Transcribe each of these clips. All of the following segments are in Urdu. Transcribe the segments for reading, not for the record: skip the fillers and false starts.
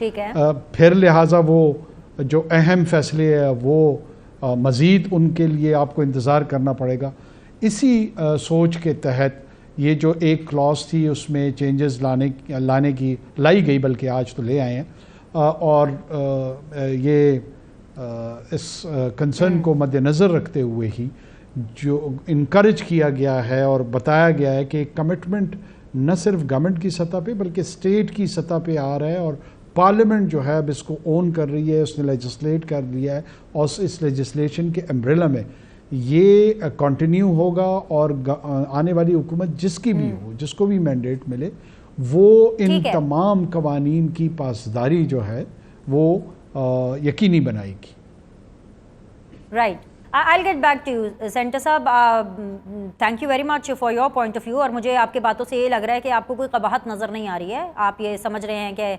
ٹھیک ہے. پھر لہٰذا وہ جو اہم فیصلے ہیں وہ مزید ان کے لیے آپ کو انتظار کرنا پڑے گا. اسی سوچ کے تحت یہ جو ایک کلاس تھی اس میں چینجز لانے کی لائی گئی، بلکہ آج تو لے آئے ہیں، اور یہ اس کنسرن کو مد نظر رکھتے ہوئے ہی جو انکریج کیا گیا ہے اور بتایا گیا ہے کہ کمٹمنٹ نہ صرف گورنمنٹ کی سطح پہ بلکہ اسٹیٹ کی سطح پہ آ رہا ہے، اور پارلیمنٹ جو ہے اب اس کو اون کر رہی ہے، اس نے لیجسلیٹ کر لیا ہے، اور اس لیجسلیشن کے امبریلا میں یہ کنٹینیو ہوگا، اور آنے والی حکومت جس کی بھی ہو، جس کو بھی مینڈیٹ ملے، وہ ان تمام قوانین کی پاسداری جو ہے وہ یقینی بنائے گی. Right. I'll get back to you. Senator صاحب thank you very much for your point of view. اور مجھے آپ کی باتوں سے یہ لگ رہا ہے کہ آپ کو کوئی قباحت نظر نہیں آ رہی ہے. آپ یہ سمجھ رہے ہیں کہ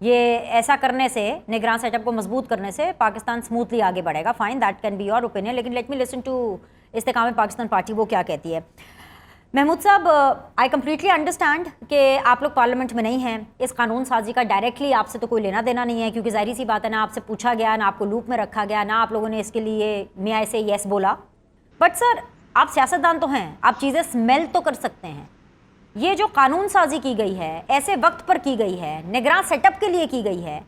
یہ ایسا کرنے سے، نگراں سیٹ اپ کو مضبوط کرنے سے پاکستان اسموتھلی آگے بڑھے گا. Fine, that can be your opinion. لیکن let me listen to Istehkam Pakistan party وہ کیا کہتی ہے. محمود صاحب، آئی کمپلیٹلی انڈرسٹینڈ کہ آپ لوگ پارلیمنٹ میں نہیں ہیں، اس قانون سازی کا ڈائریکٹلی آپ سے تو کوئی لینا دینا نہیں ہے، کیونکہ ظاہری سی بات ہے، نہ آپ سے پوچھا گیا، نہ آپ کو لوپ میں رکھا گیا، نہ آپ لوگوں نے اس کے لیے میاں سے یس بولا. بٹ سر، آپ سیاستدان تو ہیں، آپ چیزیں سمیل تو کر سکتے ہیں. یہ جو قانون سازی کی گئی ہے، ایسے وقت پر کی گئی ہے، نگراں سیٹ اپ کے لیے کی گئی ہے،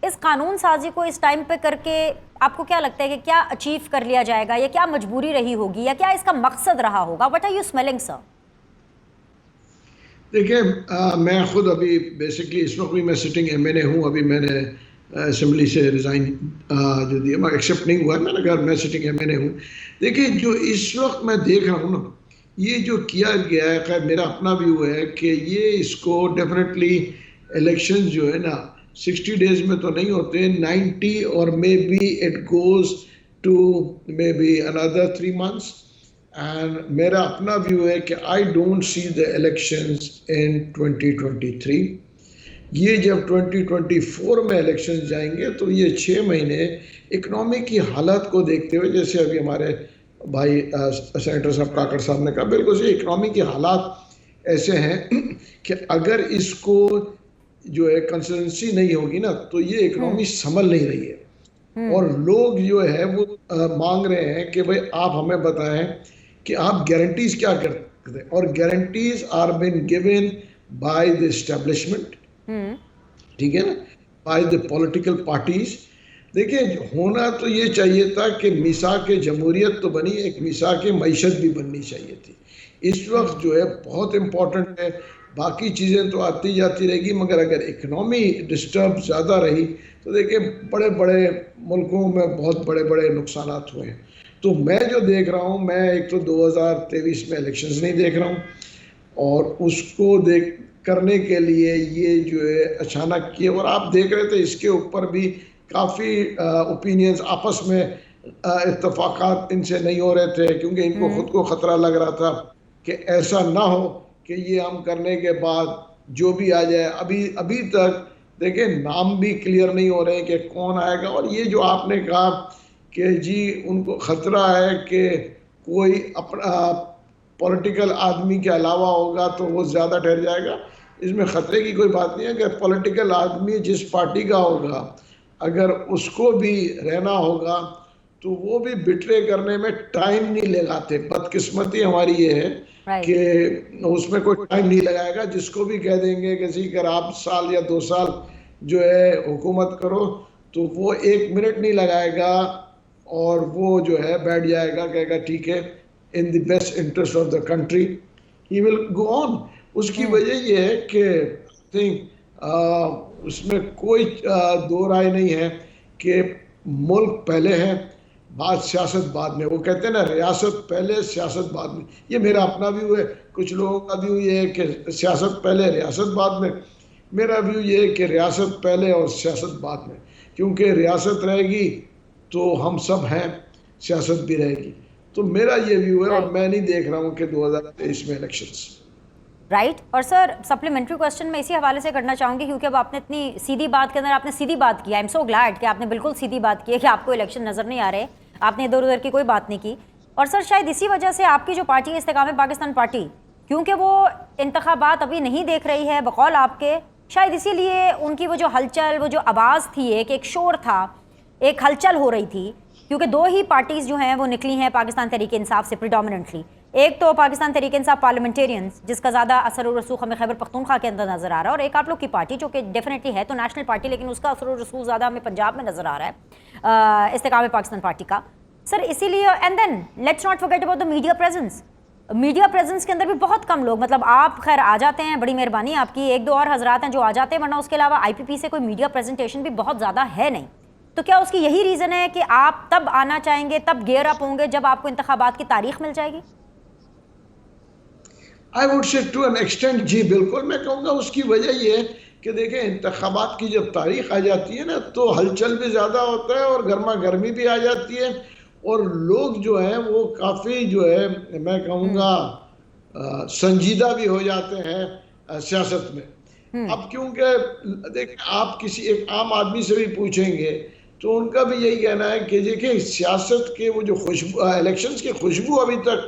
اس قانون سازی کو اس ٹائم پہ کر کے آپ کو کیا لگتا ہے کہ کیا اچیو کر لیا جائے گا، یا کیا مجبوری رہی ہوگی، یا کیا اس کا مقصد رہا ہوگا؟ وٹ آر یو اسمیلنگ سر؟ دیکھیں، میں خود ابھی بیسکلی اس وقت بھی میں سٹنگ ایم این اے ہوں. ابھی میں نے اسمبلی سے ریزائن جو دیا، میں ایکسیپٹ نہیں ہوا، میں نے کہا میں سٹنگ ایم این اے ہوں. دیکھیں، جو اس وقت میں دیکھ رہا ہوں نا، یہ جو کیا گیا ہے، خیر میرا اپنا ویو ہے کہ یہ اس کو ڈیفینیٹلی الیکشن جو ہے نا 60 days میں تو نہیں ہوتے، 90 اور may be it goes to may be اندر 3 months. اینڈ میرا اپنا ویو ہے کہ I don't see the elections ان 2023. یہ جب 2024 میں الیکشن جائیں گے تو یہ 6 مہینے اکنامی کی حالت کو دیکھتے ہوئے، جیسے ابھی ہمارے بھائی سینیٹر صاحب کاکڑ صاحب نے کہا، بالکل صحیح، اکنامی کی حالات ایسے ہیں کہ اگر اس کو جو ہے کنسسٹنسی نہیں ہوگی نا تو یہ اکنامی سنبھل نہیں رہی ہے. اور لوگ جو ہے وہ مانگ رہے ہیں کہ بھائی آپ ہمیں بتائیں کہ آپ گارنٹیز کیا کرتے ہیں، اور guarantees are been given by the establishment, ٹھیک ہے نا، بائی دی پولیٹیکل پارٹیز. دیکھیں، ہونا تو یہ چاہیے تھا کہ میثاق جمہوریت تو بنی، ایک میثاق معیشت بھی بننی چاہیے تھی. اس وقت جو ہے بہت امپورٹنٹ ہے. باقی چیزیں تو آتی جاتی رہے گی، مگر اگر اکنامی ڈسٹرب زیادہ رہی تو دیکھیں بڑے بڑے ملکوں میں بہت بڑے بڑے نقصانات ہوئے ہیں. تو میں جو دیکھ رہا ہوں، میں ایک تو 2023 میں الیکشنز نہیں دیکھ رہا ہوں، اور اس کو کرنے کے لیے یہ جو ہے اچانک کیے. اور آپ دیکھ رہے تھے اس کے اوپر بھی کافی اوپینینز، آپس میں اتفاقات ان سے نہیں ہو رہے تھے، کیونکہ ان کو خود کو خطرہ لگ رہا تھا کہ ایسا نہ ہو کہ یہ ہم کرنے کے بعد جو بھی آ جائے. ابھی تک دیکھیں نام بھی کلیئر نہیں ہو رہے کہ کون آئے گا. اور یہ جو آپ نے کہا کہ جی ان کو خطرہ ہے کہ کوئی اپنا پولیٹیکل آدمی کے علاوہ ہوگا تو وہ زیادہ ٹھہر جائے گا، اس میں خطرے کی کوئی بات نہیں ہے. کہ پولیٹیکل آدمی جس پارٹی کا ہوگا اگر اس کو بھی رہنا ہوگا تو وہ بھی بٹرے کرنے میں ٹائم نہیں لگاتے. بدقسمتی ہماری یہ ہے کہ اس میں کوئی ٹائم نہیں لگائے گا. جس کو بھی کہہ دیں گے کہ اگر آپ سال یا 2 سال جو ہے حکومت کرو تو وہ 1 منٹ نہیں لگائے گا، اور وہ جو ہے بیٹھ جائے گا، کہے گا ٹھیک ہے in the best interest of the country he will go on. اس کی وجہ یہ ہے کہ اس میں کوئی دو رائے نہیں ہے کہ ملک پہلے ہے، بات سیاست بعد میں. وہ کہتے ہیں نا ریاست پہلے سیاست بعد میں. یہ میرا اپنا ویو ہے. کچھ لوگوں کا ویو یہ ہے کہ سیاست پہلے ریاست بعد میں. میرا ویو یہ ہے کہ ریاست پہلے اور سیاست بعد میں، کیونکہ ریاست رہے گی تو ہم سب ہیں، سیاست بھی رہے گی. تو میرا یہ ویو ہے، اور میں نہیں دیکھ رہا ہوں کہ 2023 میں الیکشنز. رائٹ. اور سر سپلیمنٹری کویسچن میں اسی حوالے سے کرنا چاہوں گی، کیونکہ اب آپ نے اتنی سیدھی بات کے اندر آپ نے سیدھی بات کی. آئی ایم سو گلیڈ کہ آپ نے بالکل سیدھی بات کی ہے کہ آپ کو الیکشن نظر نہیں آ رہے، آپ نے ادھر ادھر کی کوئی بات نہیں کی. اور سر شاید اسی وجہ سے آپ کی جو پارٹی ہے استحکام پاکستان پارٹی، کیونکہ وہ انتخابات ابھی نہیں دیکھ رہی ہے، بقول آپ کے شاید اسی لیے ان کی وہ جو ہلچل، وہ جو آواز تھی، ایک شور تھا، ایک ہلچل ہو رہی تھی، کیونکہ دو ہی پارٹیز جو ہیں وہ نکلی ہیں پاکستان تحریک انصاف سے پریڈومیننٹلی. ایک تو پاکستان تحریک انصاف پارلیمنٹیرینز جس کا زیادہ اثر و رسوخ ہمیں خیبر پختونخوا کے اندر نظر آ رہا ہے، اور ایک آپ لوگ کی پارٹی جو کہ ڈیفینیٹلی ہے تو نیشنل پارٹی، لیکن اس کا اثر و رسوخ زیادہ ہمیں پنجاب میں نظر آ رہا ہے استحکام پاکستان پارٹی کا. سر اسی لیے and then let's not forget about the media presence. Media presence کے اندر بھی بہت کم لوگ، مطلب آپ خیر آ جاتے ہیں، بڑی مہربانی آپ کی، ایک دو اور حضرات ہیں جو آ جاتے ہیں، ورنہ اس کے علاوہ آئی پی پی سے کوئی میڈیا پریزنٹیشن بھی بہت زیادہ ہے نہیں. تو کیا اس کی یہی ریزن ہے کہ آپ تب آنا چاہیں گے، تب گیئر اپ ہوں گے جب آپ کو انتخابات کی تاریخ مل جائے گی؟ I would say to an extent جی بالکل. میں کہوں گا اس کی وجہ یہ ہے کہ دیکھیں انتخابات کی جب تاریخ آ جاتی ہے نا تو ہلچل بھی زیادہ ہوتا ہے اور گرما گرمی بھی آ جاتی ہے، اور لوگ جو ہیں وہ کافی جو ہے میں کہوں گا سنجیدہ بھی ہو جاتے ہیں سیاست میں. اب کیونکہ دیکھیں آپ کسی ایک عام آدمی سے بھی پوچھیں گے تو ان کا بھی یہی کہنا ہے کہ دیکھیں سیاست کے وہ جو خوشبو، الیکشنز کی خوشبو ابھی تک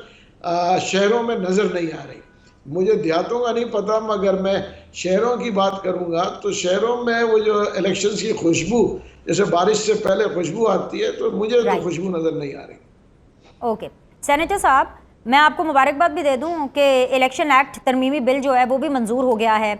شہروں میں نظر نہیں آ رہی. مجھے دیہاتوں کا نہیں پتا، مگر میں شہروں کی بات کروں گا تو شہروں میں وہ جو الیکشنز کی خوشبو، جیسے بارش سے پہلے خوشبو آتی ہے، تو مجھے تو خوشبو نظر نہیں آ رہی. اوکے سینیٹر صاحب، میں آپ کو مبارکباد بھی دے دوں کہ الیکشن ایکٹ ترمیمی بل جو ہے وہ بھی منظور ہو گیا ہے.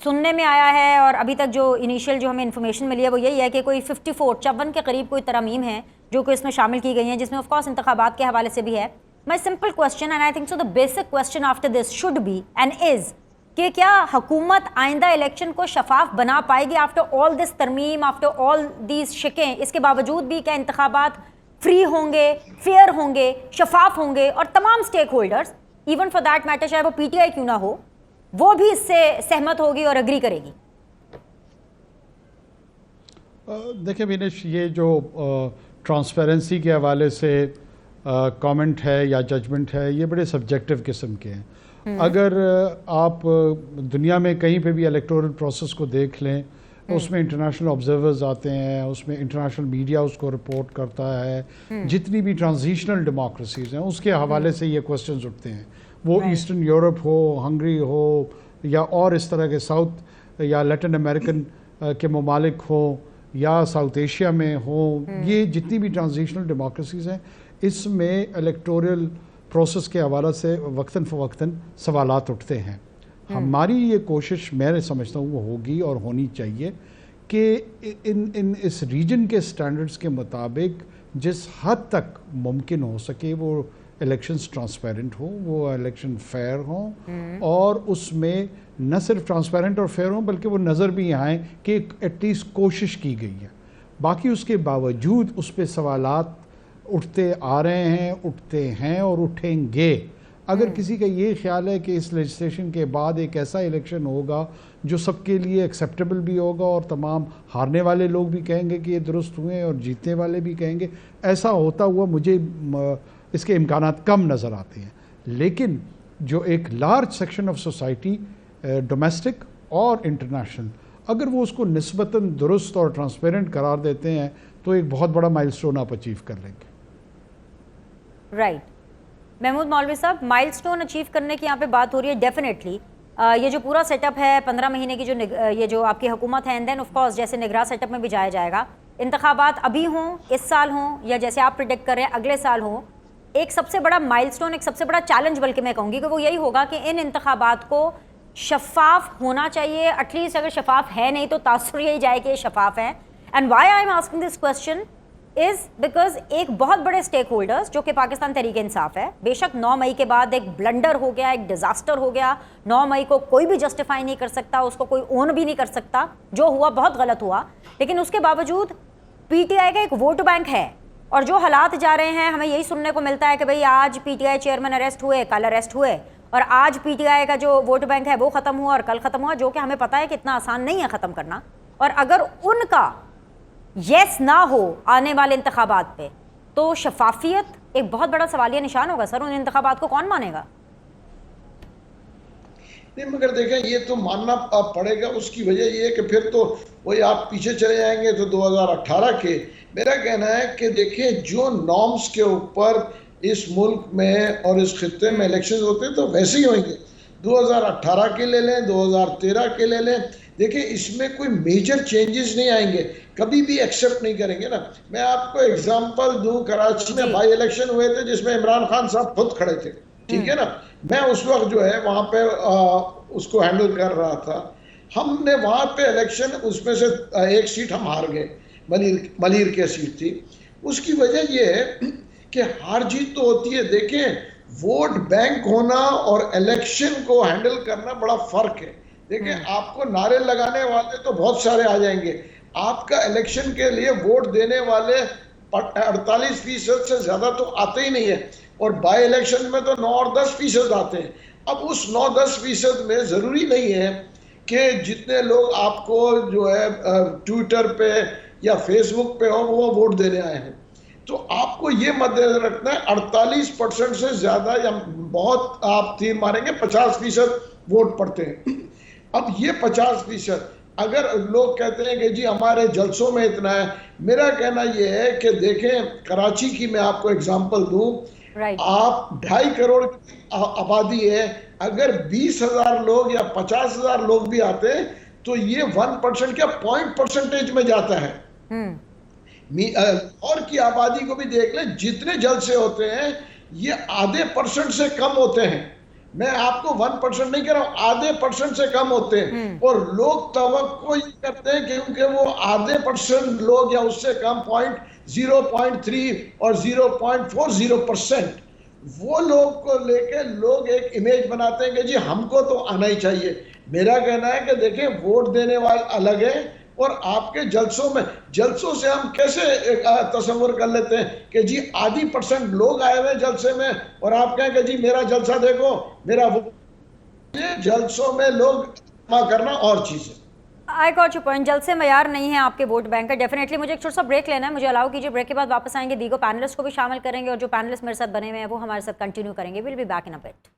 سننے میں آیا ہے اور ابھی تک جو انیشیل جو ہمیں انفارمیشن ملی ہے وہ یہی ہے کہ کوئی 54 کے قریب کوئی ترامیم ہیں جو کہ اس میں شامل کی گئی ہیں، جس میں آف کورس انتخابات کے حوالے سے بھی ہے. My simple question, and I think so the basic question after this should be and is کہ کیا حکومت آئندہ الیکشن کو شفاف بنا پائے گی after all this ترمیم، after all these شکیں، اس کے باوجود بھی کیا انتخابات فری ہوں گے، فیئر ہوں گے، شفاف ہوں گے، اور تمام stakeholders even for that matter چاہے وہ پی ٹی آئی کیوں نہ ہو وہ بھی اس سے سہمت ہوگی اور اگری کرے گی؟ دیکھیں بینش، یہ جو ٹرانسپیرنسی کے حوالے سے کامنٹ ہے یا ججمنٹ ہے، یہ بڑے سبجیکٹو قسم کے ہیں. اگر آپ دنیا میں کہیں پہ بھی الیکٹورل پروسیس کو دیکھ لیں، اس میں انٹرنیشنل آبزرورز آتے ہیں، اس میں انٹرنیشنل میڈیا اس کو رپورٹ کرتا ہے. جتنی بھی ٹرانزیشنل ڈیموکریسیز ہیں اس کے حوالے سے یہ کوسچنز اٹھتے ہیں، وہ ایسٹرن یورپ ہو، ہنگری ہو، یا اور اس طرح کے ساؤتھ یا لیٹن امریکن کے ممالک ہوں، یا ساؤتھ ایشیا میں ہوں. یہ جتنی بھی ٹرانزیشنل ڈیموکریسیز ہیں اس میں الیکٹورل پروسیس کے حوالے سے وقتاً فوقتاً سوالات اٹھتے ہیں. ہماری یہ کوشش میں سمجھتا ہوں وہ ہوگی اور ہونی چاہیے کہ اس ریجن کے سٹینڈرڈز کے مطابق جس حد تک ممکن ہو سکے وہ الیکشنز ٹرانسپیرنٹ ہوں، وہ الیکشن فیئر ہوں، اور اس میں نہ صرف ٹرانسپیرنٹ اور فیئر ہوں بلکہ وہ نظر بھی آئیں کہ ایٹ لیسٹ کوشش کی گئی ہے. باقی اس کے باوجود اس پہ سوالات اٹھتے آ رہے ہیں، اٹھتے ہیں اور اٹھیں گے. اگر کسی کا یہ خیال ہے کہ اس لیجسلیشن کے بعد ایک ایسا الیکشن ہوگا جو سب کے لیے ایکسیپٹیبل بھی ہوگا اور تمام ہارنے والے لوگ بھی کہیں گے کہ یہ درست ہوئے اور جیتنے والے بھی کہیں گے، ایسا ہوتا ہوا مجھے اس کے امکانات کم نظر آتے ہیں. لیکن جو ایک large section of society domestic اور انٹرنیشنل، اگر وہ اس کو نسبتاً درست اور ٹرانسپیرنٹ قرار دیتے ہیں تو ایک بہت بڑا مائل سٹون آپ اچیو کر لیں گے. رائٹ. محمود مولوی صاحب، مائل سٹون اچیو کرنے کی یہاں پہ بات ہو رہی ہے. ڈیفینیٹلی یہ جو پورا سیٹ اپ ہے 15 مہینے کی جو یہ جو آپ کی حکومت ہے، اینڈ دین آف کورس جیسے نگراں سیٹ اپ میں بھی جایا جائے گا، انتخابات ابھی ہوں، اس سال ہوں، یا جیسے آپ پریڈکٹ کر رہے ہیں اگلے سال ہوں، ایک سب سے بڑا مائل سٹون، ایک سب سے بڑا چیلنج بلکہ میں کہوں گی کہ وہ یہی ہوگا کہ ان انتخابات کو شفاف ہونا چاہیے. ایٹ لیسٹ اگر شفاف ہے نہیں تو تاثر یہی جائے کہ یہ شفاف ہے. And why I am asking this question is because ایک بہت بڑے اسٹیک ہولڈرز جو کہ پاکستان تحریک انصاف ہے، بے شک 9 مئی کے بعد ایک بلنڈر ہو گیا، ایک ڈیزاسٹر ہو گیا. 9 مئی کو کوئی بھی جسٹیفائی نہیں کر سکتا، اس کو کوئی اون بھی نہیں کر سکتا، جو ہوا بہت غلط ہوا. لیکن اس کے باوجود پی ٹی آئی کا ایک ووٹ بینک ہے، اور جو حالات جا رہے ہیں ہمیں یہی سننے کو ملتا ہے کہ بھئی آج P T I chairman arrest ہوئے، کل اریسٹ ہوئے، اور آج پی ٹی آئی کا جو ووٹ بینک ہے وہ ختم ہوا اور کل ختم ہوا، جو کہ ہمیں پتہ ہے کہ اتنا آسان نہیں ہے ختم کرنا. اور اگر ان کا یس نہ ہو آنے والے انتخابات پہ تو شفافیت ایک بہت بڑا سوالیہ نشان ہوگا. سر ان انتخابات کو کون مانے گا؟ نہیں مگر دیکھیں یہ تو ماننا پڑے گا. اس کی وجہ یہ ہے کہ پھر تو وہی آپ پیچھے چلے جائیں گے تو 2018 کے. میرا کہنا ہے کہ دیکھیں جو نارمز کے اوپر اس ملک میں اور اس خطے میں الیکشنز ہوتے ہیں تو ویسے ہی ہوئیں گے. 2018 کے لے لیں, 2013 کے لے لیں, دیکھیں اس میں کوئی میجر چینجز نہیں آئیں گے, کبھی بھی ایکسیپٹ نہیں کریں گے نا. میں آپ کو ایگزامپل دوں, کراچی میں بائی الیکشن ہوئے تھے جس میں عمران خان صاحب خود کھڑے تھے, ٹھیک ہے نا, میں اس وقت جو ہے وہاں پہ اس کو ہینڈل کر رہا تھا. ہم نے وہاں پہ الیکشن, اس میں سے ایک سیٹ ہم ہار گئے, ملیر کی سیٹ تھی. اس کی وجہ یہ ہے کہ ہار جیت تو ہوتی ہے, دیکھیں ووٹ بینک ہونا اور الیکشن کو ہینڈل کرنا بڑا فرق ہے. دیکھیں آپ کو نعرے لگانے والے تو بہت سارے آ جائیں گے, آپ کا الیکشن کے لیے ووٹ دینے والے 48% سے زیادہ تو آتے ہی نہیں ہیں, اور بائی الیکشن میں تو 9 اور 10% آتے ہیں. اب اس 9-10% میں ضروری نہیں ہے کہ جتنے لوگ آپ کو جو ہے ٹویٹر پہ یا فیس بک پہ ہو وہ ووٹ دینے آئے ہیں. تو آپ کو یہ مد نظر رکھنا ہے 48% سے زیادہ یا بہت آپ تیر ماریں گے 50% ووٹ پڑتے ہیں. اب یہ 50% اگر لوگ کہتے ہیں کہ جی ہمارے جلسوں میں اتنا ہے, میرا کہنا یہ ہے کہ دیکھیں کراچی کی میں آپ کو اگزامپل دوں, آپ 2.5 کروڑ آبادی ہے, اگر 20,000 لوگ یا 50,000 لوگ بھی آتے ہیں تو یہ 1% کیا 0.% میں جاتا ہے. اور کی آبادی کو بھی دیکھ لیں, جتنے جلسے ہوتے ہیں یہ آدھے % سے کم ہوتے ہیں. میں آپ کو 1% نہیں کہہ رہا ہوں, آدھے % سے کم ہوتے ہیں. اور لوگ توقع یہ کرتے ہیں کیونکہ وہ آدھے % لوگ یا اس سے کم 0.3 اور 0.40%, وہ لوگ کو لے کے لوگ ایک امیج بناتے ہیں کہ جی ہم کو تو آنا ہی چاہیے. میرا کہنا ہے کہ دیکھیں ووٹ دینے والے الگ ہیں, اور آپ کے جلسوں سے ہم کیسے تصور کر لیتے ہیں کہ جی آدھی % لوگ آئے ہوئے جلسے میں, اور آپ کہیں کہ جی میرا جلسہ دیکھو میرا جلسوں میں لوگ جمع کرنا اور چیز ہے. I got your point. جلسے معیار نہیں ہے آپ کے ووٹ بینک کا. ڈیفینیٹلی مجھے ایک چھوٹا سا بریک لینا ہے, مجھے الاؤ کیجیے. بریک کے بعد واپس آئیں گے, دیگر پینلسٹ کو بھی شامل کریں گے, اور جو پینلسٹ میرے ساتھ بنے ہوئے ہیں وہ ہمارے ساتھ کنٹینیو کریں گے. We'll be back in a bit.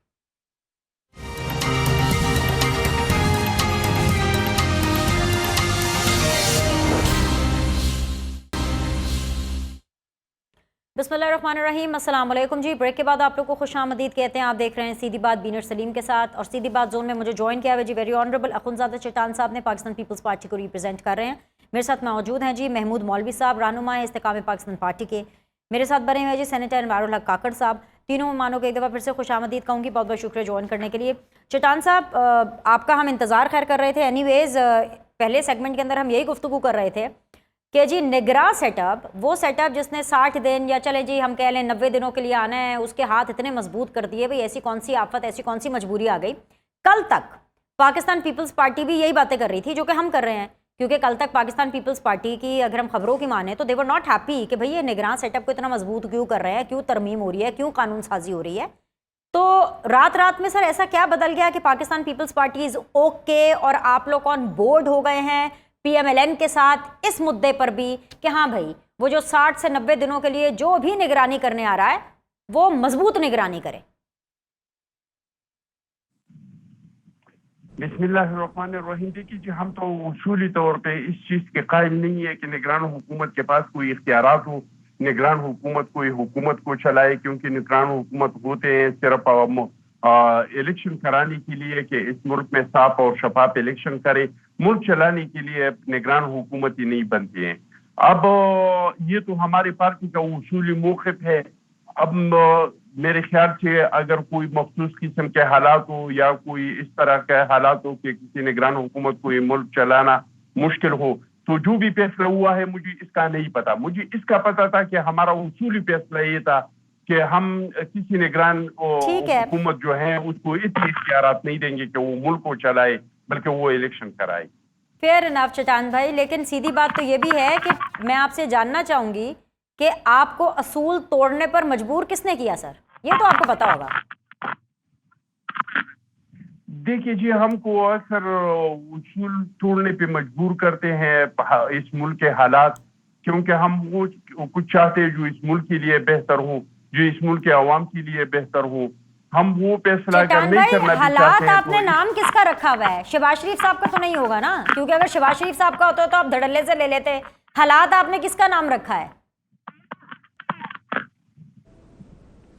بسم اللہ الرحمن الرحیم. السلام علیکم جی. بریک کے بعد آپ لوگ کو خوش آمدید کہتے ہیں. آپ دیکھ رہے ہیں سیدھی بات بینر سلیم کے ساتھ, اور سیدھی بات زون میں مجھے جوائن کیا ہوا جی ویری آنریبل اخونزادہ چٹان صاحب نے, پاکستان پیپلز پارٹی کو ریپرزینٹ کر رہے ہیں. میرے ساتھ موجود ہیں جی محمود مولوی صاحب, رہنما استحکام پاکستان پارٹی کے. میرے ساتھ بنے ہوئے جی سینیٹر انوار الحق کاکڑ صاحب. تینوں مہمانوں کو ایک دفعہ پھر سے خوش آمدید کہوں گی. بہت بہت شکریہ جوائن کرنے کے لیے. چٹان صاحب آپ کا ہم انتظار خیر کر رہے تھے. اینی ویز پہلے سیگمنٹ کے اندر ہم یہی گفتگو کر رہے تھے کہ جی نگراں سیٹ اپ, وہ سیٹ اپ جس نے 60 دن یا چلے جی ہم کہہ لیں 90 دنوں کے لیے آنا ہے, اس کے ہاتھ اتنے مضبوط کر دیے. بھئی ایسی کون سی آفت, ایسی کون سی مجبوری آ گئی. کل تک پاکستان پیپلز پارٹی بھی یہی باتیں کر رہی تھی جو کہ ہم کر رہے ہیں, کیونکہ کل تک پاکستان پیپلز پارٹی کی اگر ہم خبروں کی مانیں تو دے ور ناٹ ہیپی کہ بھئی یہ نگراں سیٹ اپ کو اتنا مضبوط کیوں کر رہے ہیں, کیوں ترمیم ہو رہی ہے, کیوں قانون سازی ہو رہی ہے. تو رات میں سر ایسا کیا بدل گیا کہ پاکستان پیپلز پارٹی از اوکے اور آپ لوگ آن بورڈ ہو گئے ہیں پی ایم ایل این کے ساتھ اس مدعے پر بھی کہ ہاں بھائی وہ جو 60 سے 90 دنوں کے لیے جو بھی نگرانی کرنے آ رہا ہے وہ مضبوط نگرانی کرے. بسم اللہ الرحمن الرحیم. دیکھیے جی ہم تو اصولی طور پہ اس چیز کے قائم نہیں ہے کہ نگران حکومت کے پاس کوئی اختیارات ہو, نگران حکومت کوئی حکومت کو چلائے, کیونکہ نگران حکومت ہوتے ہیں صرف الیکشن کرانے کے لیے کہ اس ملک میں صاف اور شفاف الیکشن کرے. ملک چلانے کے لیے نگران حکومت ہی نہیں بنتے ہیں. اب یہ تو ہماری پارٹی کا اصولی موقف ہے. اب میرے خیال سے اگر کوئی مخصوص قسم کے حالات ہو یا کوئی اس طرح کے حالات ہو کہ کسی نگران حکومت کو یہ ملک چلانا مشکل ہو, تو جو بھی فیصلہ ہوا ہے مجھے اس کا نہیں پتا. مجھے اس کا پتا تھا کہ ہمارا اصولی فیصلہ یہ تھا کہ ہم کسی نگران حکومت جو ہے اس کو اتنے اختیارات نہیں دیں گے کہ وہ ملک کو چلائے, بلکہ وہ الیکشن کرائے. فیئر انف چٹان بھائی, لیکن سیدھی بات تو یہ بھی ہے کہ میں آپ سے جاننا چاہوں گی کہ آپ کو اصول توڑنے پر مجبور کس نے کیا سر, یہ تو آپ کو پتا ہوگا. دیکھیے جی ہم کو اکثر اصول توڑنے پہ مجبور کرتے ہیں اس ملک کے حالات, کیونکہ ہم وہ کچھ چاہتے ہیں جو اس ملک کے لیے بہتر ہوں, جو اس ملک کے عوام کے لیے بہتر ہوں. ہم وہ فیصلہ اگر نہیں کرنا بھی چاہتے ہیں. حالات آپ نے نام کس کا رکھا ہوا ہے؟ شہباز شریف صاحب کا تو نہیں ہوگا نا, کیونکہ اگر شہباز شریف صاحب کا ہوتا تو آپ دھڑلے سے لے لیتے. حالات آپ نے کس کا نام رکھا ہے؟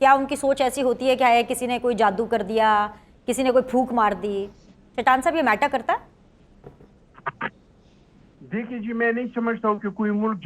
کیا ان کی سوچ ایسی ہوتی ہے کہ ہے کسی نے کوئی جادو کر دیا, کسی نے کوئی پھونک مار دی؟ چٹان صاحب یہ میٹر کرتا ہے؟ دیکھیے جی, میں نہیں سمجھتا ہوں کہ کوئی ملک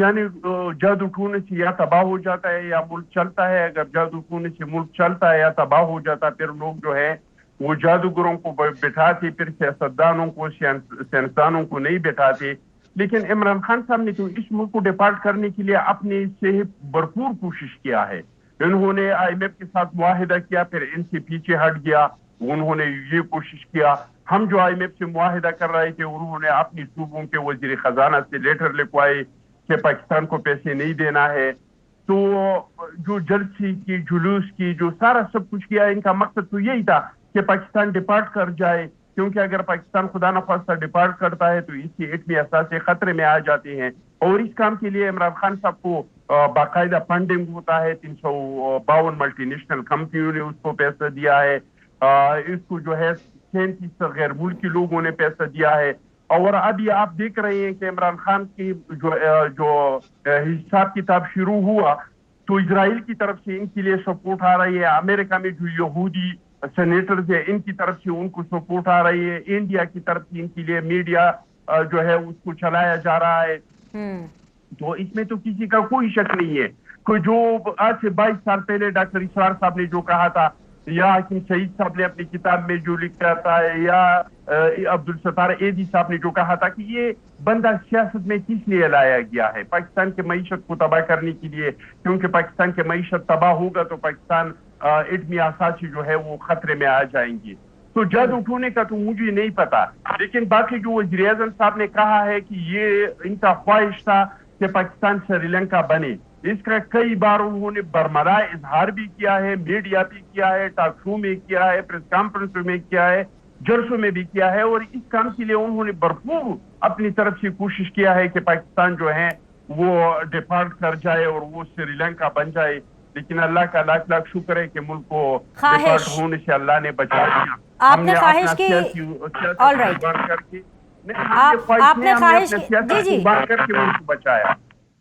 جادو ٹونے سے یا تباہ ہو جاتا ہے یا ملک چلتا ہے. اگر جادو ٹونے سے ملک چلتا ہے یا تباہ ہو جاتا ہے, پھر لوگ جو ہے وہ جادوگروں کو بٹھاتے, پھر سیاستدانوں کو, سائنسدانوں کو نہیں بٹھاتے. لیکن عمران خان صاحب نے تو اس ملک کو ڈپارٹ کرنے کے لیے اپنے سے بھرپور کوشش کیا ہے. انہوں نے آئی ایم ایف کے ساتھ معاہدہ کیا, پھر ان سے پیچھے ہٹ گیا. انہوں نے یہ کوشش کیا, ہم جو آئی ایم ایف سے معاہدہ کر رہے تھے انہوں نے اپنی صوبوں کے وزیر خزانہ سے لیٹر لکھوائے کہ پاکستان کو پیسے نہیں دینا ہے. تو جو جلسی کی, جلوس کی, جو سارا سب کچھ کیا, ان کا مقصد تو یہی تھا کہ پاکستان ڈپارٹ کر جائے, کیونکہ اگر پاکستان خدا نخواستہ ڈپارٹ کرتا ہے تو اس کے ایٹمی اثاثے خطرے میں آ جاتے ہیں. اور اس کام کے لیے عمران خان صاحب کو باقاعدہ فنڈنگ ہوتا ہے. 352 ملٹی نیشنل کمپنیوں نے اس کو پیسہ دیا ہے, اس کو جو ہے 37 غیر ملکی لوگوں نے پیسہ دیا ہے. اور ابھی آپ دیکھ رہے ہیں کہ عمران خان کی جو حساب کتاب شروع ہوا تو اسرائیل کی طرف سے ان کے لیے سپورٹ آ رہی ہے, امریکہ میں جو یہودی سینیٹرز ہیں ان کی طرف سے ان کو سپورٹ آ رہی ہے, انڈیا کی طرف سے ان کے لیے میڈیا جو ہے اس کو چلایا جا رہا ہے. تو اس میں تو کسی کا کوئی شک نہیں ہے کہ جو آج سے 22 سال پہلے ڈاکٹر اسرار صاحب نے جو کہا تھا, یا حکیم سعید صاحب نے اپنی کتاب میں جو لکھا تھا, یا عبدالستار ایدی صاحب نے جو کہا تھا کہ یہ بندہ سیاست میں کس لیے لایا گیا ہے, پاکستان کی معیشت کو تباہ کرنے کے لیے. کیونکہ پاکستان کی معیشت تباہ ہوگا تو پاکستان ایٹمی اثاثے جو ہے وہ خطرے میں آ جائیں گے. تو جادو اٹھونے کا تو مجھے نہیں پتا, لیکن باقی جو وزیر اعظم صاحب نے کہا ہے کہ یہ ان کا خواہش تھا کہ پاکستان سری لنکا بنے, اس کا کئی بار انہوں نے برملا اظہار بھی کیا ہے, میڈیا بھی کیا ہے, ٹاک شو میں کیا ہے, پریس کانفرنس میں کیا ہے, جلسوں میں بھی کیا ہے. اور اس کام کے لیے انہوں نے بھرپور اپنی طرف سے کوشش کیا ہے کہ پاکستان جو ہے وہ ڈپارٹ کر جائے اور وہ سری لنکا بن جائے. لیکن اللہ کا لاکھ لاکھ شکر ہے کہ ملک کو ڈپارٹ ہونے سے اللہ نے بچا دیا. آپ نے خواہش کی, آل رائٹ, آپ نے خواہش کی, بچایا.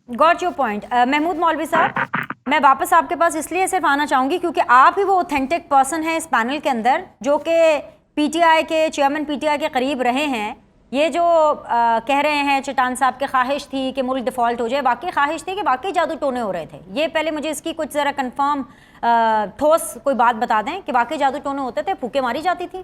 Got your point. محمود مولوی صاحب, میں واپس آپ کے پاس اس لیے صرف آنا چاہوں گی کیونکہ آپ ہی وہ اوتھینٹک پرسن ہیں اس پینل کے اندر جو کہ پی ٹی آئی کے چیئرمین پی ٹی آئی کے قریب رہے ہیں. یہ جو کہہ رہے ہیں چٹان صاحب کی خواہش تھی کہ ملک ڈیفالٹ ہو جائے, واقعی خواہش تھی کہ واقعی جادو ٹونے ہو رہے تھے؟ یہ پہلے مجھے اس کی کچھ ذرا کنفرم ٹھوس کوئی بات بتا دیں کہ واقعی جادو ٹونے ہوتے تھے, پھوکے ماری جاتی تھی؟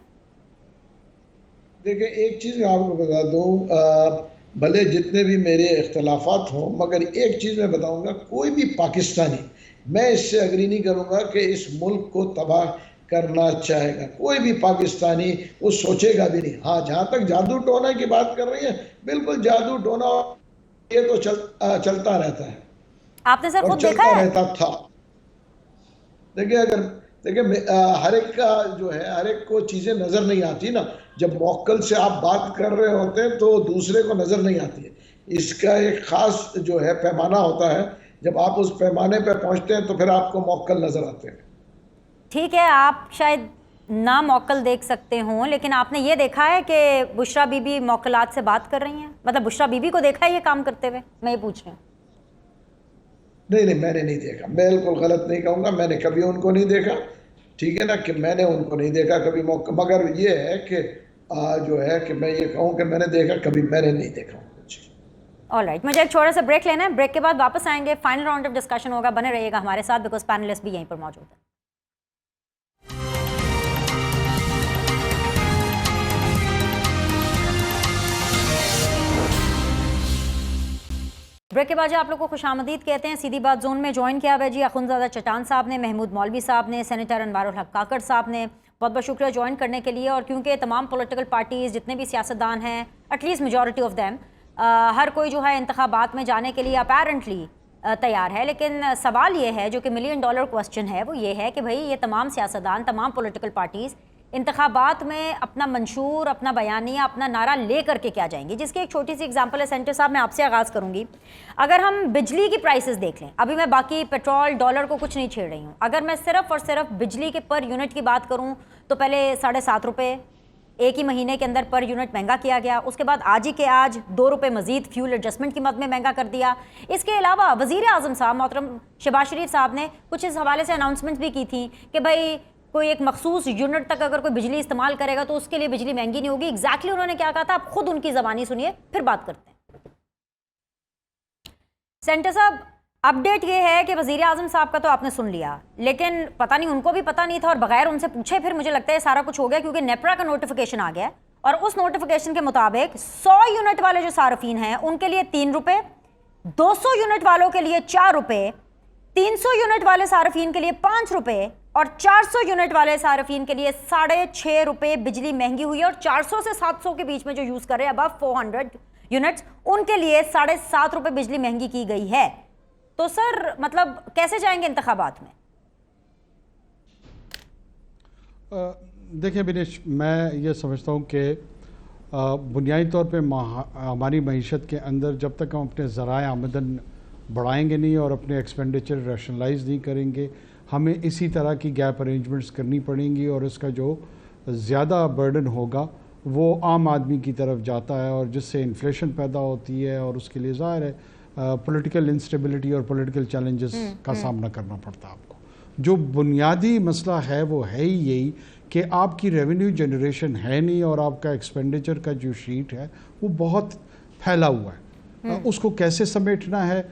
دیکھیں ایک چیز میں آپ کو بتا دوں, بھلے جتنے بھی میرے اختلافات ہوں مگر ایک چیز میں بتاؤں گا, کوئی بھی پاکستانی میں اس سے اگری نہیں کروں گا کہ اس ملک کو تباہ کرنا چاہے گا. کوئی بھی پاکستانی وہ سوچے گا بھی نہیں. ہاں جہاں تک جادو ٹونا کی بات کر رہی ہیں, بالکل جادو ٹونا یہ تو چلتا رہتا ہے, آپ نے سر خود دیکھا چلتا ہے؟ رہتا تھا. دیکھیں ہر ایک کا جو ہے, ہر ایک کو چیزیں نظر نہیں آتی نا. جب موکل سے آپ بات کر رہے ہوتے ہیں تو دوسرے کو نظر نہیں آتی ہے. اس کا ایک خاص جو ہے پیمانہ ہوتا ہے, جب آپ اس پیمانے پہ پہنچتے ہیں تو پھر آپ کو موکل نظر آتے ہیں. ٹھیک ہے, آپ شاید نہ موکل دیکھ سکتے ہوں, لیکن آپ نے یہ دیکھا ہے کہ بشرا بی بی موکلات سے بات کر رہی ہیں؟ مطلب بشرا بی بی کو دیکھا ہے یہ کام کرتے ہوئے؟ میں یہ پوچھ رہی ہوں. نہیں, میں نے نہیں دیکھا. میں بالکل غلط نہیں کہوں گا, میں نے کبھی ان کو نہیں دیکھا. ٹھیک ہے نا, کہ میں نے ان کو نہیں دیکھا کبھی موقع, مگر یہ ہے کہ جو ہے کہ میں یہ کہوں کہ میں نے دیکھا, کبھی میں نے نہیں دیکھا. آل رائٹ, مجھے ایک چھوٹا سا بریک لینا ہے, بریک کے بعد واپس آئیں گے, فائنل راؤنڈ آف ڈسکشن ہوگا. بنے رہیے گا ہمارے ساتھ بیکاز پینلسٹ بھی یہیں پر موجود ہیں. بریک کے بعد آپ لوگ کو خوش آمدید کہتے ہیں. سیدھی بات زون میں جوائن کیا ہوا ہے جی اخندزادہ چٹان صاحب نے, محمود مولوی صاحب نے, سینیٹر انوار الحق کاکڑ صاحب نے. بہت بہت شکریہ جوائن کرنے کے لیے. اور کیونکہ تمام پولیٹیکل پارٹیز جتنے بھی سیاستدان ہیں, at least majority of them, ہر کوئی جو ہے انتخابات میں جانے کے لیے اپیرنٹلی تیار ہے, لیکن سوال یہ ہے جو کہ $1 ملین کوسچن ہے, وہ یہ ہے کہ بھائی یہ تمام سیاستدان, تمام پولیٹیکل پارٹیز انتخابات میں اپنا منشور, اپنا بیانیہ, اپنا نعرہ لے کر کے کیا جائیں گے؟ جس کی ایک چھوٹی سی اگزامپل ہے. سینٹر صاحب میں آپ سے آغاز کروں گی. اگر ہم بجلی کی پرائسز دیکھ لیں, ابھی میں باقی پیٹرول ڈالر کو کچھ نہیں چھیڑ رہی ہوں, اگر میں صرف اور صرف بجلی کے پر یونٹ کی بات کروں تو پہلے 7.5 روپے ایک ہی مہینے کے اندر پر یونٹ مہنگا کیا گیا. اس کے بعد آج ہی کے آج 2 روپے مزید فیول ایڈجسٹمنٹ کی مد میں مہنگا کر دیا. اس کے علاوہ وزیر اعظم صاحب محترم شہباز شریف صاحب نے کچھ اس حوالے سے اناؤنسمنٹ بھی کی تھی کہ بھائی کوئی ایک مخصوص یونٹ تک اگر کوئی بجلی استعمال کرے گا تو اس کے لیے بجلی مہنگی نہیں ہوگی. ایگزیکٹلی انہوں نے کیا کہا تھا آپ خود ان کی زبانی سنیے پھر بات کرتے ہیں. سینٹر صاحب اپڈیٹ یہ ہے کہ وزیر اعظم صاحب کا تو آپ نے سن لیا, لیکن پتہ نہیں ان کو بھی پتہ نہیں تھا اور بغیر ان سے پوچھے پھر مجھے لگتا ہے سارا کچھ ہو گیا, کیونکہ نیپرا کا نوٹیفیکیشن آ گیا اور اس نوٹیفیکیشن کے مطابق 100 یونٹ والے جو صارفین ہیں ان کے لیے 3 روپے, 200 یونٹ والوں کے لیے 4 روپے, 300 یونٹ والے صارفین کے لیے 5 روپے اور 400 یونٹ والے صارفین کے لیے 6.5 روپے بجلی مہنگی ہوئی ہے. اور 400 سے 700 کے بیچ میں جو یوز کر رہے ہیں ابو 400 یونٹس ان کے لیے 7.5 روپے بجلی مہنگی کی گئی ہے. تو سر مطلب کیسے جائیں گے انتخابات میں؟ دیکھیں بنیش, میں یہ سمجھتا ہوں کہ بنیادی طور پہ ہماری معیشت کے اندر جب تک ہم اپنے ذرائع آمدن بڑھائیں گے نہیں اور اپنے ایکسپینڈیچر ریشنلائز نہیں کریں گے, ہمیں اسی طرح کی گیپ ارینجمنٹس کرنی پڑیں گی اور اس کا جو زیادہ برڈن ہوگا وہ عام آدمی کی طرف جاتا ہے اور جس سے انفلیشن پیدا ہوتی ہے اور اس کے لیے ظاہر ہے پولیٹیکل انسٹیبلٹی اور پولیٹیکل چیلنجز کا سامنا کرنا پڑتا ہے آپ کو. جو بنیادی مسئلہ ہے وہ ہے ہی یہی کہ آپ کی ریونیو جنریشن ہے نہیں اور آپ کا ایکسپینڈیچر کا جو شیٹ ہے وہ بہت پھیلا ہوا ہے. اس کو کیسے سمیٹنا ہے,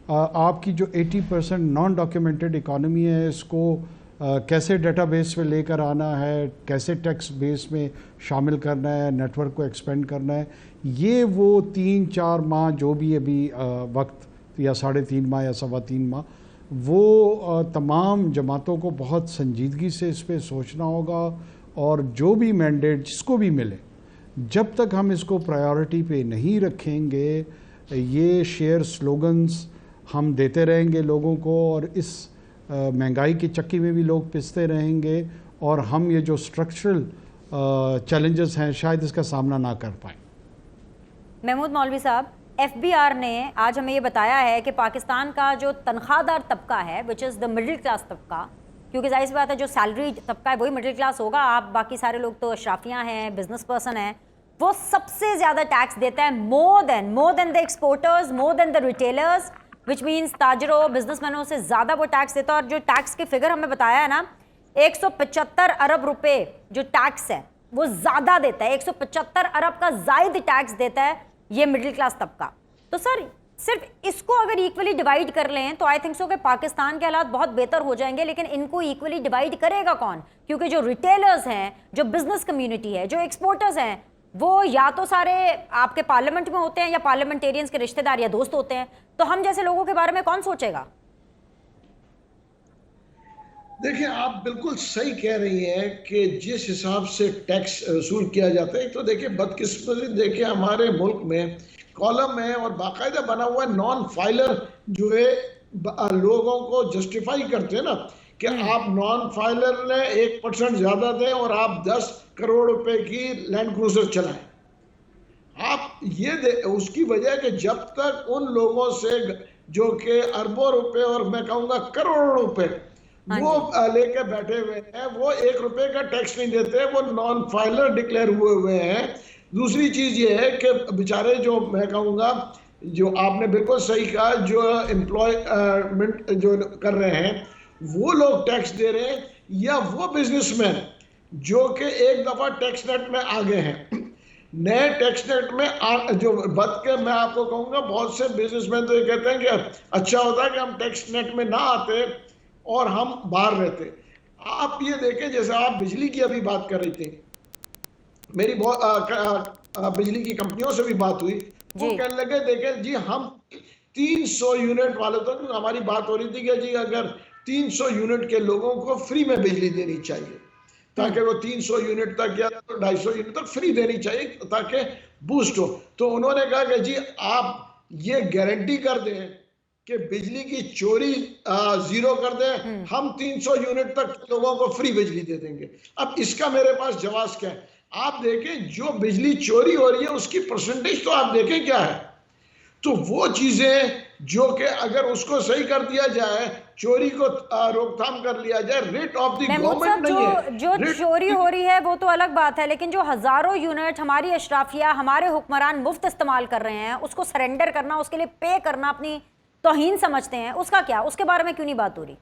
آپ کی جو 80% نان ڈاکیومنٹڈ اکانومی ہے اس کو کیسے ڈیٹا بیس پہ لے کر آنا ہے, کیسے ٹیکس بیس میں شامل کرنا ہے, نیٹ ورک کو ایکسپینڈ کرنا ہے, یہ وہ 3-4 ماہ جو بھی ابھی وقت یا 3.5 ماہ یا 3.25 ماہ وہ تمام جماعتوں کو بہت سنجیدگی سے اس پہ سوچنا ہوگا. اور جو بھی مینڈیٹ جس کو بھی ملے جب تک ہم اس کو پرائیورٹی پہ نہیں رکھیں گے یہ شیئر سلوگنز ہم دیتے رہیں گے لوگوں کو اور اس مہنگائی کی چکی میں بھی لوگ پستے رہیں گے اور ہم یہ جو اسٹرکچرل چیلنجز ہیں شاید اس کا سامنا نہ کر پائیں. محمود مولوی صاحب, ایف بی آر نے آج ہمیں یہ بتایا ہے کہ پاکستان کا جو تنخواہ دار طبقہ ہے وچ از دا مڈل کلاس طبقہ, کیونکہ ظاہر سی بات ہے جو سیلری طبقہ ہے وہی مڈل کلاس ہوگا, آپ باقی سارے لوگ تو اشرافیاں ہیں, بزنس پرسن ہیں, وہ سب سے زیادہ ٹیکس دیتا ہے more than the exporters, more than the retailers, which means تاجروں بزنس مینوں سے زیادہ وہ ٹیکس دیتا ہے. اور جو ٹیکس کی فگر ہمیں بتایا ہے نا 175 ارب روپے جو ٹیکس ہے وہ زیادہ دیتا ہے, 175 ارب کا زائد ٹیکس دیتا ہے یہ مڈل کلاس طبقہ. تو سر صرف اس کو اگر ایکولی ڈیوائیڈ کر لیں تو آئی تھنک سو کہ پاکستان کے حالات بہت بہتر ہو جائیں گے, لیکن ان کو ایکولی ڈیوائیڈ کرے گا کون؟ کیونکہ جو ریٹیلرز ہیں, جو بزنس کمیونٹی ہے, جو ایکسپورٹرز ہیں وہ یا تو سارے آپ کے پارلیمنٹ میں ہوتے ہیں یا پارلیمنٹیرینز کے رشتہ دار یا دوست ہوتے ہیں, تو ہم جیسے لوگوں کے بارے میں کون سوچے گا؟ دیکھیں آپ بالکل صحیح کہہ رہی ہیں کہ جس حساب سے ٹیکس وصول کیا جاتا ہے, تو دیکھیں بدقسمتی دیکھیں ہمارے ملک میں کالم ہے اور باقاعدہ بنا ہوا ہے نان فائلر جو ہے لوگوں کو جسٹیفائی کرتے ہیں نا کہ آپ نان فائلر نے 1% زیادہ دیں اور آپ 10 کروڑ روپے کی لینڈ کروزر چلائیں. آپ یہ اس کی وجہ کہ جب تک ان لوگوں سے جو کہ اربوں روپے اور میں کہوں گا کروڑوں روپے وہ لے کے بیٹھے ہوئے ہیں وہ 1 روپے کا ٹیکس نہیں دیتے, وہ نان فائلر ڈکلیئر ہوئے ہیں. دوسری چیز یہ ہے کہ بیچارے جو میں کہوں گا جو آپ نے بالکل صحیح کہا جو امپلائمنٹ جو کر رہے ہیں وہ لوگ ٹیکس دے رہے ہیں, یا وہ بزنس مین جو کہ ایک دفعہ ٹیکس نیٹ میں آگے ہیں. نئے ٹیکس نیٹ میں جو بد کے میں آپ کو کہوں گا بہت سے بزنس مین تو یہ کہتے ہیں کہ اچھا ہوتا ہے کہ ہم ٹیکس نیٹ میں نہ آتے اور ہم باہر رہتے. آپ یہ دیکھیں جیسے آپ بجلی کی ابھی بات کر رہی تھی, میری بجلی کی کمپنیوں سے بھی بات ہوئی, وہ کہنے لگے دیکھیں جی ہم 300 یونٹ والے تو ہماری بات ہو رہی تھی کہ جی اگر 300 یونٹ کے لوگوں کو فری میں بجلی دینی چاہیے تاکہ وہ 300 یونٹ تک یا 250 یونٹ تک فری دینی چاہیے تاکہ بوسٹ ہو. تو انہوں نے کہا کہ جی آپ یہ گارنٹی کر دیں کہ بجلی کی چوری زیرو کر دیں, ہم 300 یونٹ تک لوگوں کو فری بجلی دے دیں گے. اب اس کا میرے پاس جواز کیا ہے؟ آپ دیکھیں جو بجلی چوری ہو رہی ہے اس کی پرسنٹیج تو آپ دیکھیں کیا ہے. تو وہ چیزیں جو کہ اگر اس کو صحیح کر دیا جائے, چوری کو روک تھام کر لیا جائے, rate of the Mahmood government صاحب نہیں ہے. جو چوری ہو رہی ہے وہ تو الگ بات ہے, لیکن جو ہزاروں یونٹ ہماری اشرافیہ, ہمارے حکمران مفت استعمال کر رہے ہیں, اس کو سرنڈر کرنا, اس کے لیے پے کرنا اپنی توہین سمجھتے ہیں, اس کا کیا, اس کے بارے میں کیوں نہیں بات ہو رہی؟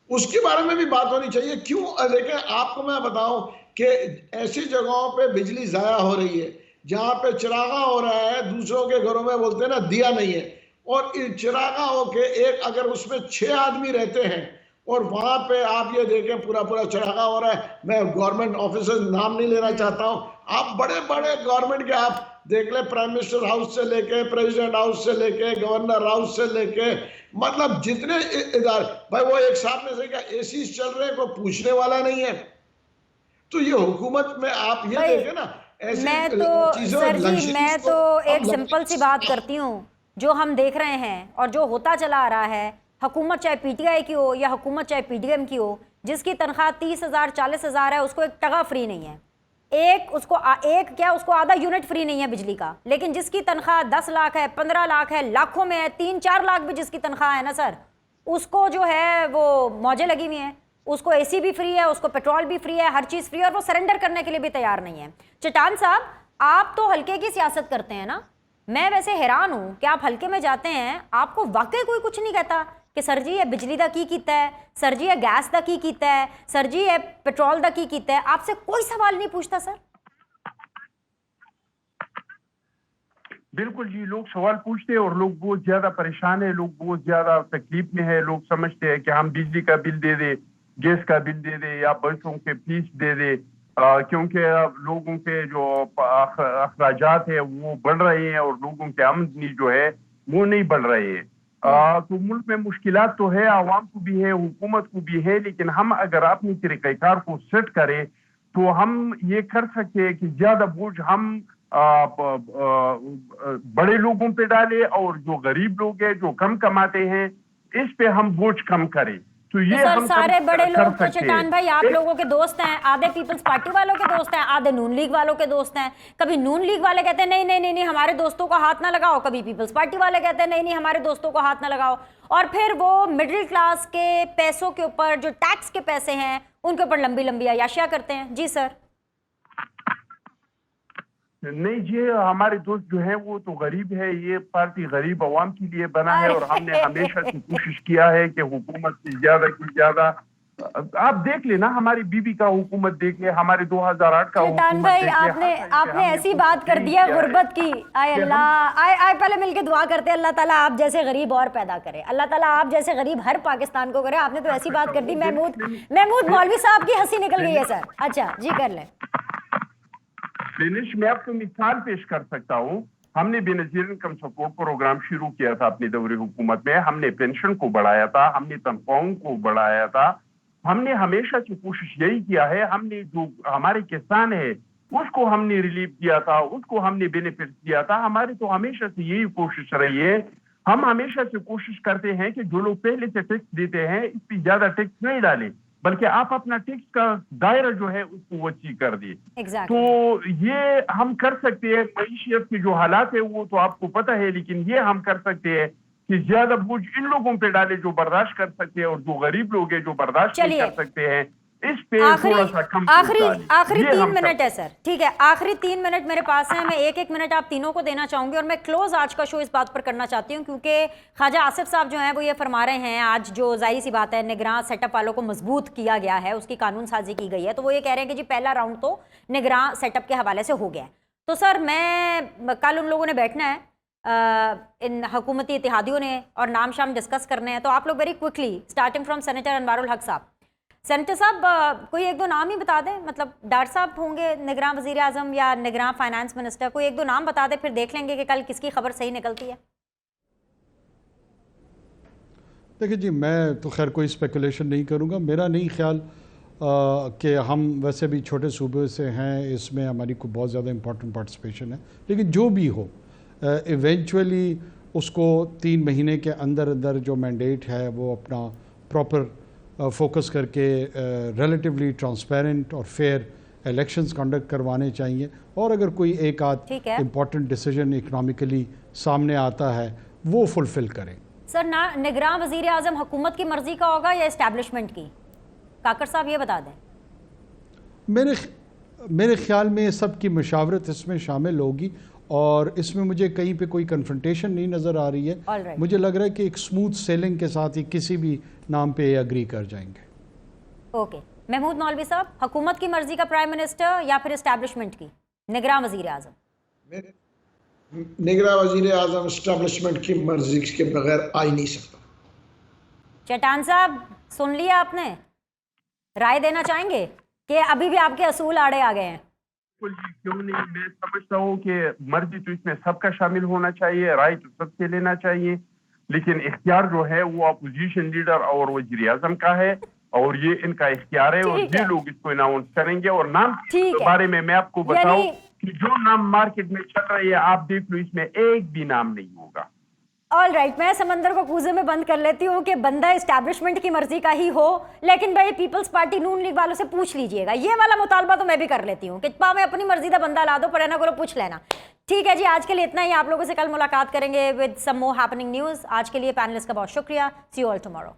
اس کے بارے میں بھی بات ہونی چاہیے. کیوں؟ دیکھیں آپ کو میں بتاؤں کہ ایسی جگہوں پہ بجلی ضائع ہو رہی ہے جہاں پہ چراغاں ہو رہا ہے, دوسروں کے گھروں میں بولتے ہیں نا دیا نہیں ہے, اور چراغاں ہو کے ایک اگر اس میں 6 آدمی رہتے ہیں اور وہاں پہ آپ یہ دیکھیں پورا چراغاں ہو رہا ہے. میں گورنمنٹ آفیسر نام نہیں لینا چاہتا ہوں, آپ بڑے گورنمنٹ کے آپ دیکھ لیں, پرائم منسٹر ہاؤس سے لے کے پریزیڈنٹ ہاؤس سے لے کے گورنر ہاؤس سے لے کے, مطلب جتنے ادارے, بھائی وہ ایک صاحب نے سے کہا اے سی چل رہے ہیں, کوئی پوچھنے والا نہیں ہے. تو یہ حکومت میں آپ یہ دیکھیں نا, میں تو سر جی میں تو ایک سمپل سی بات کرتی ہوں, جو ہم دیکھ رہے ہیں اور جو ہوتا چلا آ رہا ہے, حکومت چاہے پی ٹی آئی کی ہو یا حکومت چاہے پی ڈی ایم کی ہو, جس کی تنخواہ 30,000 40,000 ہے, اس کو 1 ٹکا فری نہیں ہے. اس کو آدھا یونٹ فری نہیں ہے بجلی کا, لیکن جس کی تنخواہ 10 لاکھ ہے, 15 لاکھ ہے, لاکھوں میں ہے, 3-4 لاکھ بھی جس کی تنخواہ ہے نا سر, اس کو جو ہے وہ موجیں لگی ہوئی ہیں, اس کو اے سی بھی فری ہے, اس کو پیٹرول بھی فری ہے, ہر چیز فری ہے, اور وہ سرنڈر کرنے کے لیے بھی تیار نہیں ہے. چٹان صاحب, آپ تو ہلکے کی سیاست کرتے ہیں نا, میں ویسے حیران ہوں کہ آپ ہلکے میں جاتے ہیں, آپ کو واقعی کوئی کچھ نہیں کہتا کہ سر جی یہ بجلی دا کی کیتا ہے, سر جی یہ گیس دا کی کیتا ہے, سر جی یہ پیٹرول دا کی کیتا ہے, آپ سے کوئی سوال نہیں پوچھتا سر؟ بالکل جی, لوگ سوال پوچھتے ہیں اور لوگ بہت زیادہ پریشان ہیں, لوگ بہت زیادہ تکلیف میں ہیں. لوگ سمجھتے ہیں کہ ہم بجلی کا بل دے دیں, گیس کا بل دے دیں, یا بسوں کے فیس دے دیں, کیونکہ لوگوں کے جو اخراجات ہیں وہ بڑھ رہے ہیں اور لوگوں کی آمدنی جو ہے وہ نہیں بڑھ رہی ہے. تو ملک میں مشکلات تو ہے, عوام کو بھی ہے, حکومت کو بھی ہے, لیکن ہم اگر اپنی طریقہ کار کو سیٹ کریں تو ہم یہ کر سکتے ہیں کہ زیادہ بوجھ ہم بڑے لوگوں پہ ڈالے, اور جو غریب لوگ ہیں جو کم کماتے ہیں اس پہ ہم بوجھ کم کریں. تو یہ سر ہم سارے بڑے لوگ تو چٹان بھائی آپ ایک لوگوں کے دوست ہیں, آدھے پیپلز پارٹی والوں کے دوست ہیں, آدھے نون لیگ والوں کے دوست ہیں. کبھی نون لیگ والے کہتے ہیں نہیں ہمارے دوستوں کو ہاتھ نہ لگاؤ, کبھی پیپلز پارٹی والے کہتے ہیں نہیں ہمارے دوستوں کو ہاتھ نہ لگاؤ, اور پھر وہ مڈل کلاس کے پیسوں کے اوپر, جو ٹیکس کے پیسے ہیں ان کے اوپر لمبی عیاشیاں کرتے ہیں. جی سر. نہیں جی, ہمارے دوست جو ہیں وہ تو غریب ہے, یہ پارٹی غریب عوام کے لیے بنا ہے, اور ہم نے ہمیشہ سے کوشش کیا ہے کہ حکومت سے زیادہ کی زیادہ, آپ دیکھ لیں نا ہماری بی بی کا حکومت دیکھ لیں, ہمارے 2008 کا چٹان بھائی آپ نے ایسی بات کر دیا غربت کی, آئے اللہ, آئے پہلے مل کے دعا کرتے ہیں اللہ تعالیٰ آپ جیسے غریب اور پیدا کرے, اللہ تعالیٰ آپ جیسے غریب ہر پاکستان کو کرے. آپ نے تو ایسی بات کر دی, محمود مولوی صاحب کی ہنسی نکل گئی ہے سر. اچھا جی کر لیں. میں آپ کو مثال پیش کر سکتا ہوں. ہم نے بے نظیر انکم سپورٹ پروگرام شروع کیا تھا اپنی دوری حکومت میں, ہم نے پینشن کو بڑھایا تھا, ہم نے تنخواہوں کو بڑھایا تھا, ہم نے ہمیشہ سے کوشش یہی کیا ہے. ہم نے جو ہمارے کسان ہے اس کو ہم نے ریلیف دیا تھا, اس کو ہم نے بینیفٹ دیا تھا. ہماری تو ہمیشہ سے یہی کوشش رہی ہے. ہم ہمیشہ سے کوشش کرتے ہیں کہ جو لوگ پہلے سے ٹیکس دیتے ہیں اس پہ زیادہ ٹیکس نہیں ڈالیں, بلکہ آپ اپنا ٹیکس کا دائرہ جو ہے اس کو وسیع کر دیں. تو یہ ہم کر سکتے ہیں. معیشت کے جو حالات ہیں وہ تو آپ کو پتہ ہے, لیکن یہ ہم کر سکتے ہیں کہ زیادہ بوجھ ان لوگوں پہ ڈالے جو برداشت کر سکتے ہیں, اور جو غریب لوگ ہیں جو برداشت نہیں کر سکتے ہیں اس پہ تھوڑا سا کم. آخری 3 منٹ ہے سر, ٹھیک ہے, آخری 3 منٹ میرے پاس ہیں. میں ایک منٹ آپ تینوں کو دینا چاہوں گی, اور میں کلوز آج کا شو اس بات پر کرنا چاہتی ہوں کیونکہ خواجہ آصف صاحب جو ہیں وہ یہ فرما رہے ہیں, آج جو ظاہری سی بات ہے نگراں سیٹ اپ والوں کو مضبوط کیا گیا ہے, اس کی قانون سازی کی گئی ہے, تو وہ یہ کہہ رہے ہیں کہ جی پہلا راؤنڈ تو نگراں سیٹ اپ کے حوالے سے ہو گیا ہے. تو سر میں کل ان لوگوں نے بیٹھنا ہے, ان حکومتی اتحادیوں نے, اور نام شام ڈسکس کرنے ہیں, تو آپ لوگ very quickly starting from senator Anwar ul-Haq صاحب. سینیٹر صاحب کوئی 1-2 نام ہی بتا دیں, مطلب ڈاکٹر صاحب ہوں گے نگراں وزیر اعظم یا نگراں فائنانس منسٹر, کوئی 1-2 نام بتا دیں, پھر دیکھ لیں گے کہ کل کس کی خبر صحیح نکلتی ہے. دیکھیں جی, میں تو خیر کوئی اسپیکولیشن نہیں کروں گا. میرا نہیں خیال کہ ہم ویسے بھی چھوٹے صوبے سے ہیں, اس میں ہماری کو بہت زیادہ امپورٹنٹ پارٹیسپیشن ہے, لیکن جو بھی ہو ایونچولی اس کو 3 مہینے کے اندر جو مینڈیٹ ہے وہ اپنا پراپر فوکس کر کے ریلیٹیولی ٹرانسپیرنٹ اور فیئر الیکشنز کنڈکٹ کروانے چاہیے. اور اگر کوئی ایک آدھ امپورٹنٹ ڈیسیجن اکنامکلی سامنے آتا ہے وہ فلفل کریں. سر نگراں وزیر اعظم حکومت کی مرضی کا ہوگا یا اسٹیبلشمنٹ کی؟ کاکڑ صاحب یہ بتا دیں. میرے خیال میں سب کی مشاورت اس میں شامل ہوگی اور اس میں مجھے کہیں پہ کوئی کنفرنٹیشن نہیں نظر آ رہی ہے. مجھے لگ رہا ہے کہ ایک سموتھ سیلنگ کے ساتھ ہی کسی بھی نام پہ اگری کر جائیں گے. اوکے. محمود مولوی صاحب، حکومت کی مرضی کا پرائم منسٹر یا پھر اسٹیبلشمنٹ کی؟ نگراں وزیر اعظم. نگراں وزیر اعظم اسٹیبلشمنٹ کی مرضی کے بغیر آ ہی نہیں سکتا. چٹان صاحب سن لیا آپ نے، رائے دینا چاہیں گے کہ ابھی بھی آپ کے اصول آڑے آ گئے ہیں؟ کیوں نہیں، میں سمجھتا ہوں کہ مرضی تو اس میں سب کا شامل ہونا چاہیے، رائے تو سب سے لینا چاہیے، لیکن اختیار جو ہے وہ اپوزیشن لیڈر اور وزیر اعظم کا ہے اور یہ ان کا اختیار ہے اور یہ لوگ اس کو اناؤنس کریں گے. اور نام کے بارے میں آپ کو بتاؤں کہ جو نام مارکیٹ میں چل رہے ہیں آپ دیکھ لو، اس میں ایک بھی نام نہیں ہوگا. آل رائٹ، میں سمندر کو کوزے میں بند کر لیتی ہوں کہ بندہ اسٹیبلشمنٹ کی مرضی کا ہی ہو، لیکن بھائی پیپلز پارٹی نون لیگ والوں سے پوچھ لیجئے گا. یہ والا مطالبہ تو میں بھی کر لیتی ہوں کہ میں اپنی مرضی کا بندہ لا دو، پر اینا کرو پوچھ لینا. ٹھیک ہے جی، آج کے لیے اتنا ہی. آپ لوگوں سے کل ملاقات کریں گے with some more happening news. آج کے لیے پینلسٹ کا بہت شکریہ. سی یو آل ٹمارو.